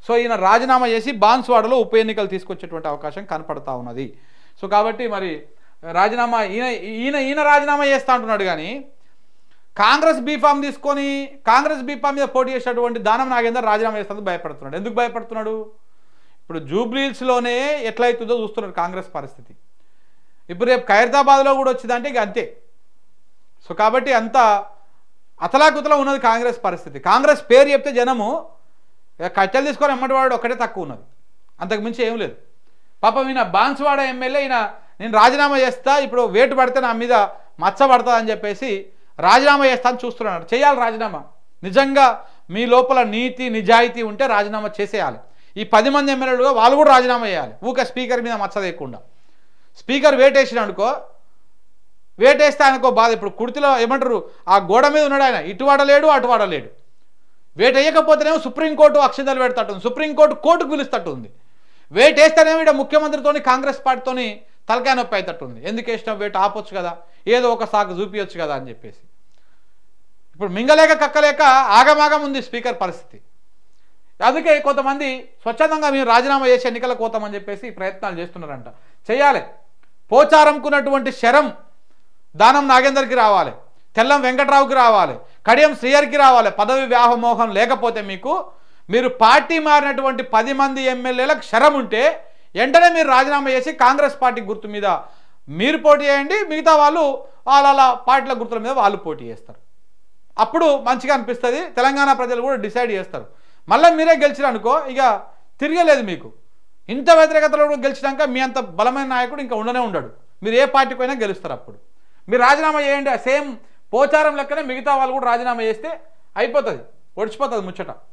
So ఈయన రాజీనామా చేసి బాన్స్వాడలో ఉప ఎన్నికలు తీసుకొచ్చేటువంటి అవకాశం కనపడతా ఉన్నది. సో కాబట్టి మరి రాజీనామా ఈయన రాజీనామా చేస్తా అంటున్నాడు. కానీ కాంగ్రెస్ బీఫామ్ తీసుకొని కాంగ్రెస్ బీఫామ్ మీద పోటీ చేసేటువంటి దానం నాగేందర్ రాజీనామా చేస్తానికి భయపడుతున్నాడు. ఎందుకు భయపడుతున్నాడు? ఇప్పుడు జూబ్లీహిల్స్లోనే ఎట్లయితుందో చూస్తున్నారు కాంగ్రెస్ పరిస్థితి. ఇప్పుడు రేపు ఖైరతాబాద్లో కూడా వచ్చిందంటే ఇక అంతే. సో కాబట్టి అంత అతలాకుతలా ఉన్నది కాంగ్రెస్ పరిస్థితి. కాంగ్రెస్ పేరు చెప్తే జనము కట్టెలు తీసుకొని ఎమ్మటివాడు ఒక్కటే తక్కువ ఉన్నది, అంతకుమించి ఏం లేదు. పాపం ఈయన బాన్స్వాడ ఎమ్మెల్యే ఈయన నేను రాజీనామా చేస్తా, ఇప్పుడు వేటు పడితే నా మీద మచ్చ పడుతుంది అని చెప్పేసి రాజీనామా చేస్తా అని చూస్తున్నాడు. చేయాలి రాజీనామా. నిజంగా మీ లోపల నీతి నిజాయితీ ఉంటే రాజీనామా చేసేయాలి. ఈ 10 మంది ఎమ్మెల్యేలుగా వాళ్ళు కూడా రాజీనామా చేయాలి. ఊక స్పీకర్ మీద మచ్చ లేకుండా. స్పీకర్ వేటేసిన అనుకో, వేటేస్తే ఆయనకో బాధ. ఇప్పుడు కుర్తిలో ఏమంటారు, ఆ గోడ మీద ఉన్నాడు ఆయన, ఇటు వాడలేడు అటు వాడలేడు. వేట వేయకపోతేనేమో సుప్రీంకోర్టు అక్షంతలు పెడతట్టుంది, సుప్రీంకోర్టు కోర్టుకు పిలుస్తట్టుంది. వేటేస్తేనేమో ఇక్కడ ముఖ్యమంత్రితోని కాంగ్రెస్ పార్టీతోని తలకాయ నొప్పి అవుతట్టుంది. ఎందుకు వేసినావు వేట, ఆపొచ్చు కదా, ఏదో ఒక సాకు చూపించచ్చు కదా అని చెప్పేసి. ఇప్పుడు మింగలేక కక్కలేక ఆగమాగం ఉంది స్పీకర్ పరిస్థితి. అందుకే కొంతమంది స్వచ్ఛందంగా మేము రాజీనామా చేసి ఎన్నికలకు పోతామని చెప్పేసి ప్రయత్నాలు చేస్తున్నారంట. చేయాలి. పోచారంకున్నటువంటి శరం దానం నాగేందర్కి రావాలి, తెల్లం వెంకట్రావుకి రావాలి, కడియం శ్రీహరికి రావాలి. పదవి వ్యామోహం లేకపోతే మీరు పార్టీ మారినటువంటి 10 మంది ఎమ్మెల్యేలకు శరం ఉంటే వెంటనే మీరు రాజీనామా చేసి కాంగ్రెస్ పార్టీ గుర్తు మీద మీరు పోటీ చేయండి, మిగతా వాళ్ళు వాళ్ళ పార్టీల గుర్తుల మీద వాళ్ళు పోటీ చేస్తారు. అప్పుడు మంచిగా అనిపిస్తుంది. తెలంగాణ ప్రజలు కూడా డిసైడ్ చేస్తారు. మళ్ళీ మీరే గెలిచిరనుకో ఇక తిరగలేదు. మీకు ఇంత వ్యతిరేకతలో గెలిచినాక మీ అంత బలమైన నాయకుడు ఇంకా ఉండనే ఉండడు. మీరు ఏ పార్టీకి అయినా గెలుస్తారు. అప్పుడు మీరు రాజీనామా చేయండి, సేమ్ పోచారం లెక్కనే మిగతా వాళ్ళు కూడా రాజీనామా చేస్తే అయిపోతుంది, ఒడిచిపోతుంది ముచ్చట.